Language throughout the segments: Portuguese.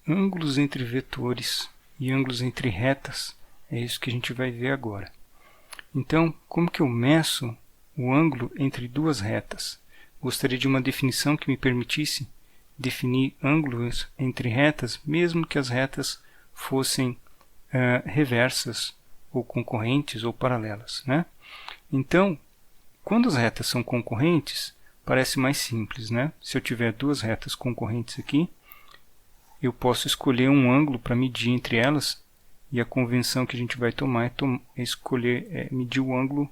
ângulos entre vetores e ângulos entre retas, é isso que a gente vai ver agora. Então, como que eu meço o ângulo entre duas retas? Gostaria de uma definição que me permitisse definir ângulos entre retas, mesmo que as retas fossem reversas, ou concorrentes, ou paralelas, né? Então, quando as retas são concorrentes, parece mais simples, né? Se eu tiver duas retas concorrentes aqui, eu posso escolher um ângulo para medir entre elas, e a convenção que a gente vai tomar é medir o ângulo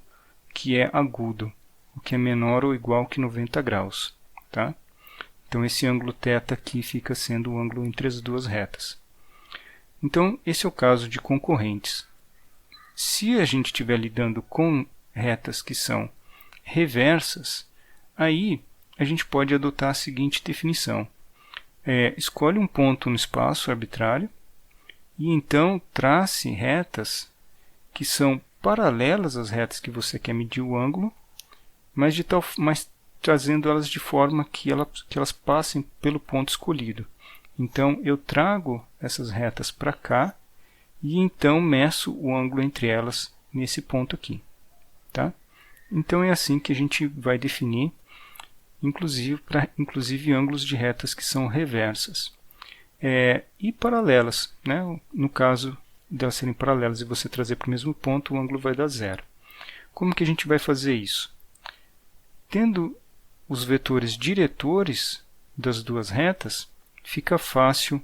que é agudo, o que é menor ou igual que 90 graus, tá? Então esse ângulo θ aqui fica sendo o ângulo entre as duas retas. Então esse é o caso de concorrentes. Se a gente estiver lidando com retas que são reversas, aí a gente pode adotar a seguinte definição. Escolhe um ponto no espaço arbitrário e então trace retas que são paralelas às retas que você quer medir o ângulo, mas trazendo elas de forma que elas passem pelo ponto escolhido. Então eu trago essas retas para cá e então meço o ângulo entre elas nesse ponto aqui, tá? Então é assim que a gente vai definir, inclusive ângulos de retas que são reversas. E paralelas, né? No caso delas serem paralelas e você trazer para o mesmo ponto, o ângulo vai dar zero. Como que a gente vai fazer isso? Tendo os vetores diretores das duas retas, fica fácil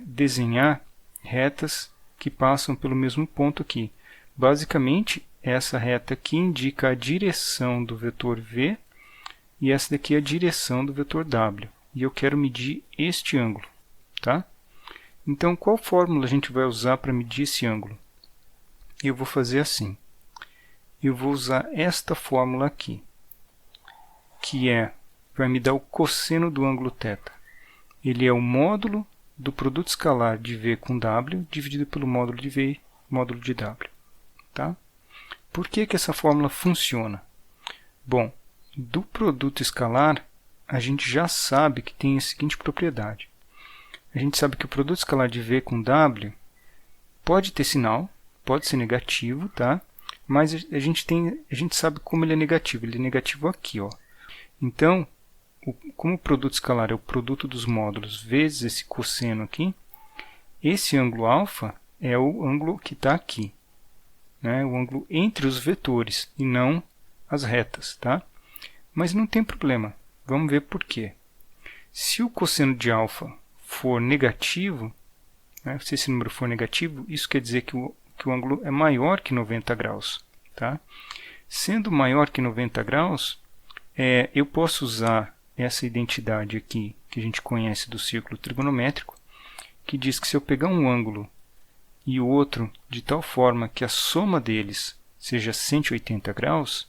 desenhar retas que passam pelo mesmo ponto aqui. Basicamente, essa reta aqui indica a direção do vetor v e essa daqui é a direção do vetor w. E eu quero medir este ângulo, tá? Então, qual fórmula a gente vai usar para medir esse ângulo? Eu vou fazer assim. Eu vou usar esta fórmula aqui, que vai me dar o cosseno do ângulo θ. Ele é o módulo do produto escalar de v com w dividido pelo módulo de v módulo de w. Tá? Por que essa fórmula funciona? Bom, do produto escalar, a gente já sabe que tem a seguinte propriedade. A gente sabe que o produto escalar de v com w pode ter sinal, pode ser negativo, tá? Mas a gente sabe como ele é negativo. Ele é negativo aqui, ó. Então, como o produto escalar é o produto dos módulos vezes esse cosseno aqui, esse ângulo alfa é o ângulo que está aqui, né? O ângulo entre os vetores e não as retas, tá? Mas não tem problema. Vamos ver por quê. Se o cosseno de alfa for negativo, né? Se esse número for negativo, isso quer dizer que o ângulo é maior que 90 graus, tá? Sendo maior que 90 graus, eu posso usar essa identidade aqui, que a gente conhece do círculo trigonométrico, que diz que se eu pegar um ângulo e o outro de tal forma que a soma deles seja 180 graus,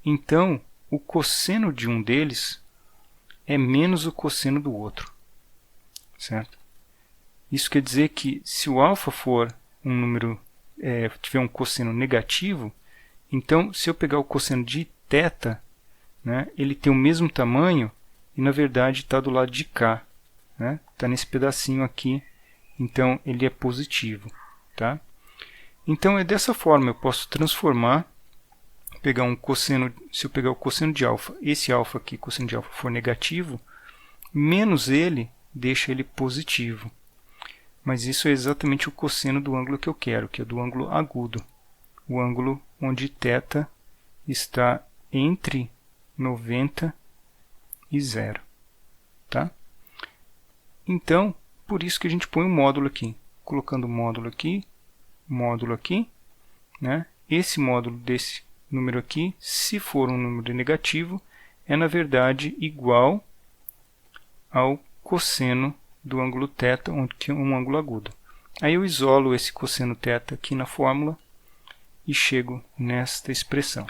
então o cosseno de um deles é menos o cosseno do outro, certo? Isso quer dizer que se o alfa for um número, tiver um cosseno negativo, então se eu pegar o cosseno de θ, né, ele tem o mesmo tamanho e na verdade está do lado de cá, né? Está nesse pedacinho aqui, então ele é positivo, tá? Então é dessa forma eu posso transformar, pegar um cosseno, se eu pegar o cosseno de alfa, esse alfa aqui, cosseno de alfa for negativo, menos ele deixa ele positivo. Mas isso é exatamente o cosseno do ângulo que eu quero, que é do ângulo agudo, o ângulo onde θ está entre 90 e 0, tá? Então, por isso que a gente põe um módulo aqui, colocando o módulo aqui, né? Esse módulo desse número aqui, se for um número negativo, é na verdade igual ao cosseno do ângulo θ, que é um ângulo agudo. Aí eu isolo esse cosseno θ aqui na fórmula e chego nesta expressão.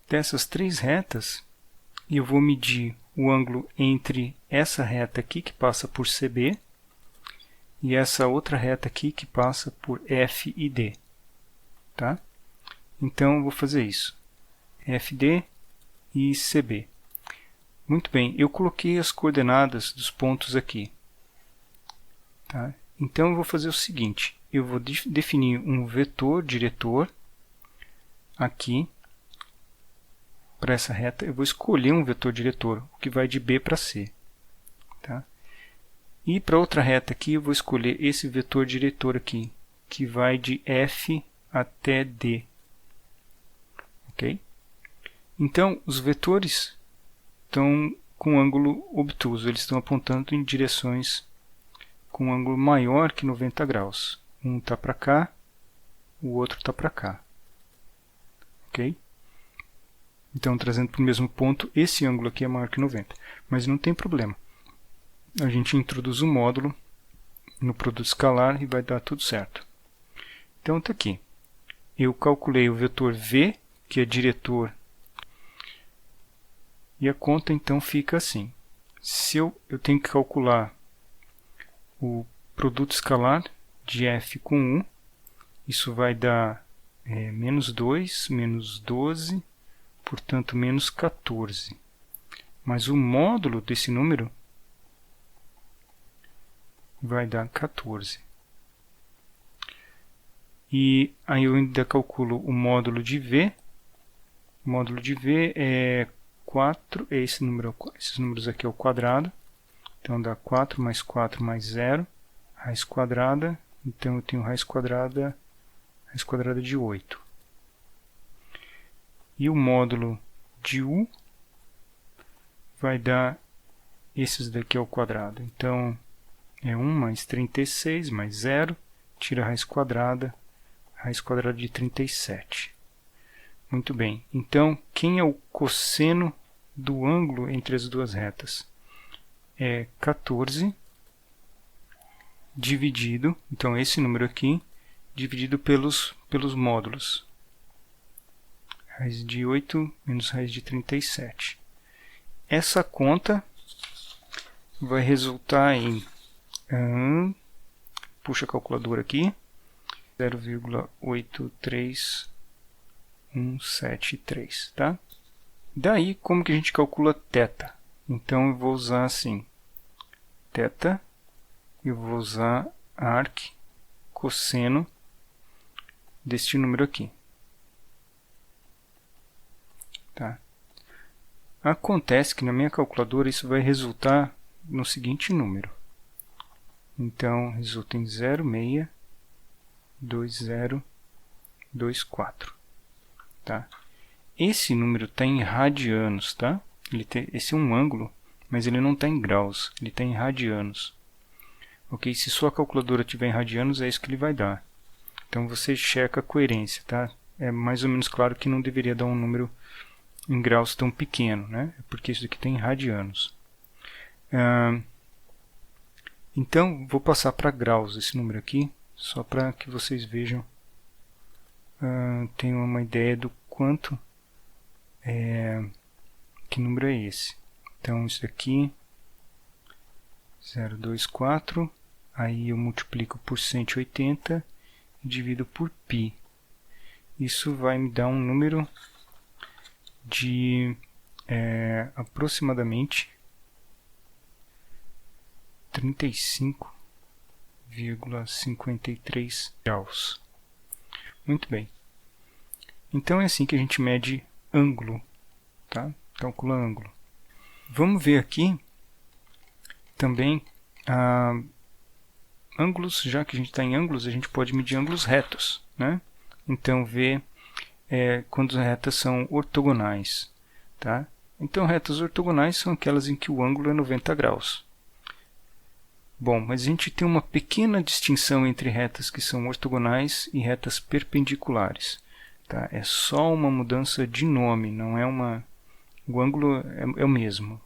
Dessas três retas, eu vou medir o ângulo entre essa reta aqui, que passa por CB, e essa outra reta aqui, que passa por F e D. Tá? Então, eu vou fazer isso. FD e CB. Muito bem, eu coloquei as coordenadas dos pontos aqui. Tá? Então eu vou fazer o seguinte, eu vou definir um vetor diretor aqui para essa reta. Eu vou escolher um vetor diretor, o que vai de B para C. Tá? E para outra reta aqui eu vou escolher esse vetor diretor aqui, que vai de F até D. Ok? Então os vetores estão com ângulo obtuso, eles estão apontando em direções com um ângulo maior que 90 graus. Um está para cá, o outro está para cá. Ok? Então, trazendo para o mesmo ponto, esse ângulo aqui é maior que 90. Mas não tem problema. A gente introduz um módulo no produto escalar e vai dar tudo certo. Então, está aqui. Eu calculei o vetor V, que é diretor. E a conta, então, fica assim. Se eu tenho que calcular o produto escalar de f com 1, isso vai dar menos 2, menos 12, portanto, menos 14. Mas o módulo desse número vai dar 14. E aí eu ainda calculo o módulo de V. O módulo de V é 4, esses números aqui ao quadrado. Então dá 4 mais 4 mais 0, raiz quadrada. Então eu tenho raiz quadrada de 8. E o módulo de U vai dar esses daqui ao quadrado. Então é 1 mais 36 mais 0, tira a raiz quadrada de 37. Muito bem. Então, quem é o cosseno do ângulo entre as duas retas? É 14 dividido, então esse número aqui, dividido pelos módulos. Raiz de 8 menos raiz de 37. Essa conta vai resultar em... puxa a calculadora aqui. 0,83173, tá? Daí, como que a gente calcula θ? Então, eu vou usar assim, θ, eu vou usar arc cosseno deste número aqui. Tá? Acontece que na minha calculadora isso vai resultar no seguinte número. Então, resulta em 0,62024. Tá? Esse número está em radianos, tá? Esse é um ângulo, mas ele não está em graus, ele está em radianos. Ok? Se sua calculadora tiver em radianos, é isso que ele vai dar. Então você checa a coerência, tá? É mais ou menos claro que não deveria dar um número em graus tão pequeno, né? Porque isso aqui tem radianos. Então, vou passar para graus esse número aqui, só para que vocês vejam, tenham uma ideia do quanto, que número é esse. Então, isso aqui, 0,24, aí eu multiplico por 180 e divido por π. Isso vai me dar um número de aproximadamente 35,53 graus. Muito bem. Então é assim que a gente mede ângulo, tá? Calcula ângulo. Vamos ver aqui também ângulos. Já que a gente está em ângulos, a gente pode medir ângulos retos, né? Então ver quando as retas são ortogonais, tá? Então retas ortogonais são aquelas em que o ângulo é 90 graus. Bom, mas a gente tem uma pequena distinção entre retas que são ortogonais e retas perpendiculares. Tá? É só uma mudança de nome, não é uma... O ângulo é o mesmo.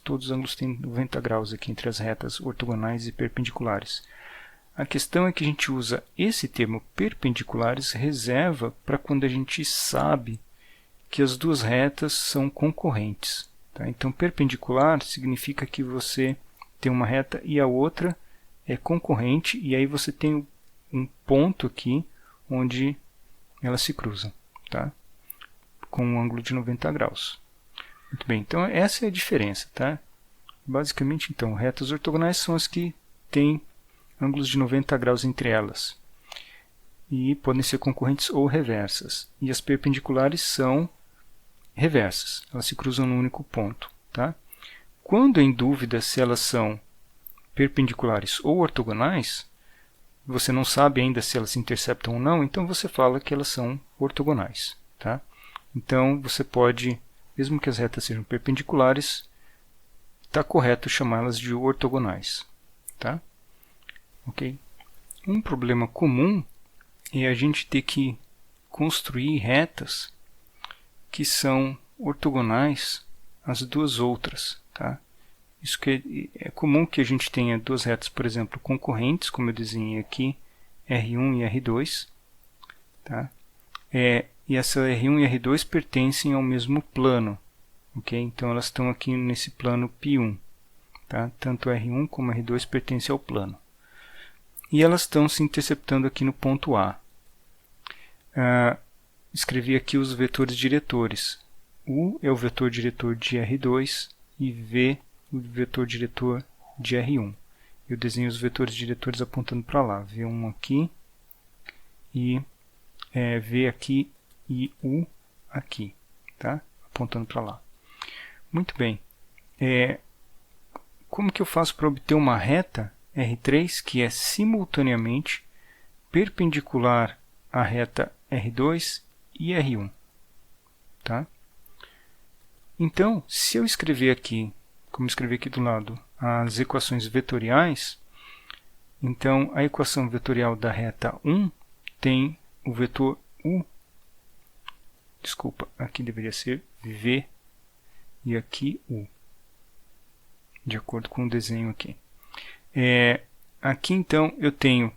Todos os ângulos têm 90 graus aqui entre as retas ortogonais e perpendiculares. A questão é que a gente usa esse termo perpendiculares reserva para quando a gente sabe que as duas retas são concorrentes. Tá? Então, perpendicular significa que você tem uma reta e a outra é concorrente, e aí você tem um ponto aqui onde elas se cruzam, tá? Com um ângulo de 90 graus. Muito bem, então essa é a diferença, tá? Basicamente, então, retas ortogonais são as que têm ângulos de 90 graus entre elas. E podem ser concorrentes ou reversas. E as perpendiculares são reversas, elas se cruzam num único ponto. Tá? Quando em dúvida se elas são perpendiculares ou ortogonais, você não sabe ainda se elas se interceptam ou não, então você fala que elas são ortogonais. Tá? Então você pode, mesmo que as retas sejam perpendiculares, está correto chamá-las de ortogonais. Tá? Okay? Um problema comum é a gente ter que construir retas que são ortogonais às duas outras. Tá? Isso que é comum que a gente tenha duas retas, por exemplo, concorrentes, como eu desenhei aqui, R1 e R2. Tá? E essa R1 e R2 pertencem ao mesmo plano. Okay? Então elas estão aqui nesse plano π1. Tá? Tanto R1 como R2 pertencem ao plano. E elas estão se interceptando aqui no ponto A. Escrevi aqui os vetores diretores. U é o vetor diretor de R2 e V o vetor diretor de R1. Eu desenho os vetores diretores apontando para lá. V1 aqui e V aqui e U aqui. Tá? Apontando para lá. Muito bem. Como que eu faço para obter uma reta R3 que é simultaneamente perpendicular à reta R2 e R1? Tá? Então, se eu escrever aqui, como escrevi aqui do lado, as equações vetoriais, então a equação vetorial da reta 1 tem o vetor U, desculpa, aqui deveria ser V e aqui U, de acordo com o desenho aqui. Aqui então eu tenho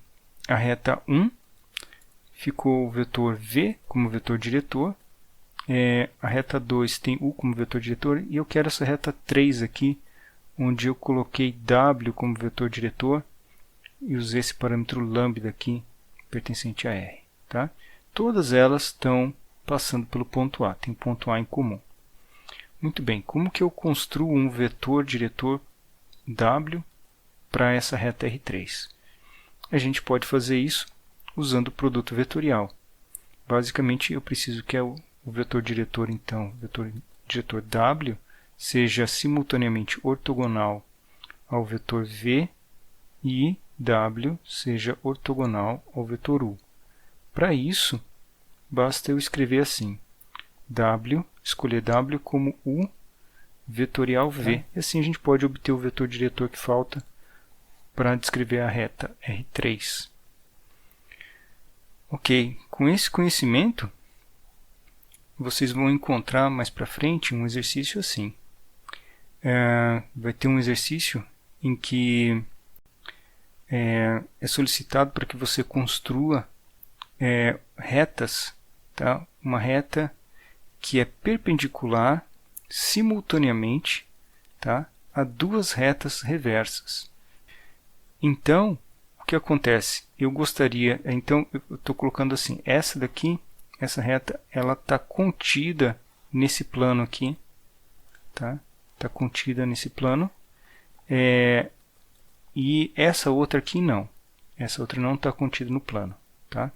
a reta 1, ficou o vetor V como vetor diretor, a reta 2 tem U como vetor diretor, e eu quero essa reta 3 aqui, onde eu coloquei W como vetor diretor, e usei esse parâmetro lambda aqui, pertencente a R. Tá? Todas elas estão passando pelo ponto A, tem ponto A em comum. Muito bem, como que eu construo um vetor diretor W para essa reta R3? A gente pode fazer isso usando o produto vetorial. Basicamente, eu preciso que o vetor diretor, então, o vetor diretor W, seja simultaneamente ortogonal ao vetor V e W seja ortogonal ao vetor U. Para isso, basta eu escrever assim, escolher W como U vetorial V. E assim a gente pode obter o vetor diretor que falta para descrever a reta R3. Ok, com esse conhecimento, vocês vão encontrar mais para frente um exercício assim. Vai ter um exercício em que é solicitado para que você construa retas, tá? Uma reta que é perpendicular simultaneamente, tá? A duas retas reversas. Então, o que acontece? Eu gostaria, então eu estou colocando assim, essa daqui, essa reta, ela está contida nesse plano aqui, tá? Está contida nesse plano, e essa outra aqui não. Essa outra não está contida no plano, tá?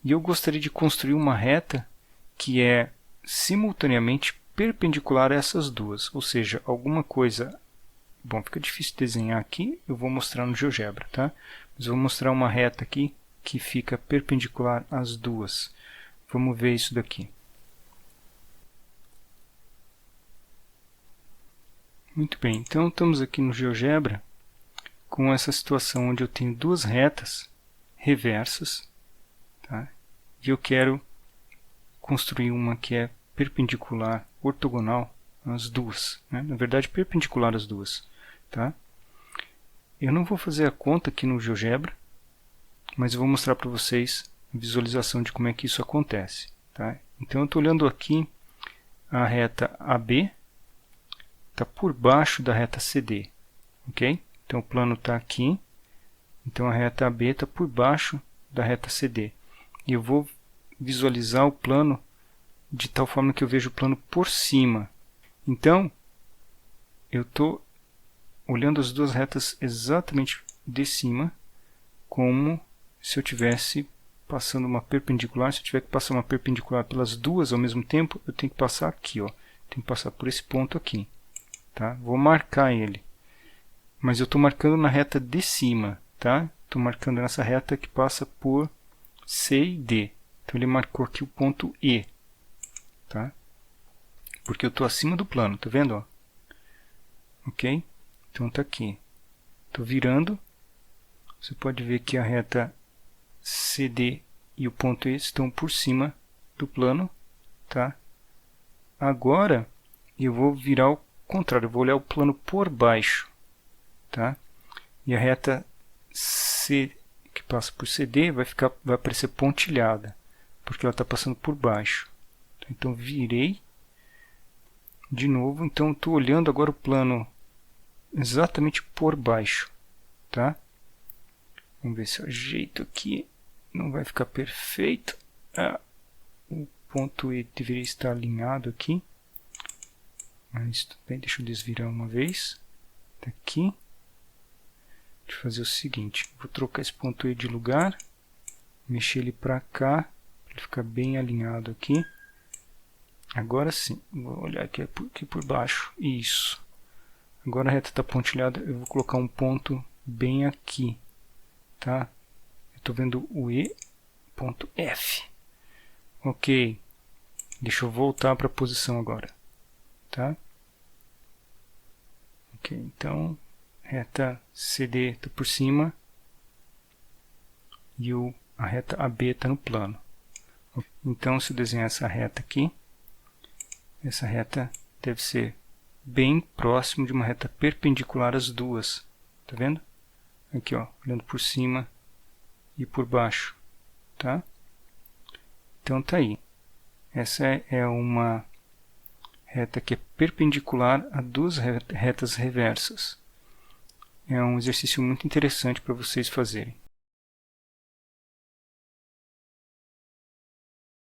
E eu gostaria de construir uma reta que é simultaneamente perpendicular a essas duas, ou seja, alguma coisa... Bom, fica difícil desenhar aqui, eu vou mostrar no GeoGebra, tá? Mas eu vou mostrar uma reta aqui que fica perpendicular às duas. Vamos ver isso daqui. Muito bem, então estamos aqui no GeoGebra com essa situação onde eu tenho duas retas reversas, tá? E eu quero construir uma que é perpendicular, ortogonal às duas, né? Na verdade, perpendicular às duas. Tá? Eu não vou fazer a conta aqui no GeoGebra, mas eu vou mostrar para vocês a visualização de como é que isso acontece. Tá? Então eu estou olhando aqui a reta AB, está por baixo da reta CD. Okay? Então o plano está aqui, então a reta AB está por baixo da reta CD. E eu vou visualizar o plano de tal forma que eu vejo o plano por cima. Então, eu estou olhando as duas retas exatamente de cima, como se eu tivesse passando uma perpendicular. Se eu tiver que passar uma perpendicular pelas duas ao mesmo tempo, eu tenho que passar aqui, ó. Tenho que passar por esse ponto aqui, tá? Vou marcar ele, mas eu estou marcando na reta de cima, tá? Estou marcando nessa reta que passa por C e D. Então ele marcou aqui o ponto E, tá? Porque eu estou acima do plano, tá vendo, ó? Ok? Então tá aqui. Estou virando. Você pode ver que a reta CD e o ponto E estão por cima do plano, tá? Agora eu vou virar ao contrário, eu vou olhar o plano por baixo, tá? E a reta C que passa por CD vai aparecer pontilhada, porque ela está passando por baixo. Então virei de novo, então estou olhando agora o plano exatamente por baixo, tá? Vamos ver se eu ajeito aqui. Não vai ficar perfeito. O ponto E deveria estar alinhado aqui. Mas tudo bem, deixa eu desvirar uma vez. Daqui. Deixa eu fazer o seguinte. Vou trocar esse ponto E de lugar. Mexer ele para cá. Para ele ficar bem alinhado aqui. Agora sim. Vou olhar aqui por baixo. Isso. Agora a reta está pontilhada. Eu vou colocar um ponto bem aqui. Tá? Eu estou vendo o E, ponto F. Ok. Deixa eu voltar para a posição agora. Tá? Ok, então reta CD está por cima e a reta AB está no plano. Então, se eu desenhar essa reta aqui, essa reta deve ser bem próximo de uma reta perpendicular às duas. Tá vendo? Aqui, ó, olhando por cima e por baixo, tá? Então tá aí. Essa é uma reta que é perpendicular a duas retas reversas. É um exercício muito interessante para vocês fazerem.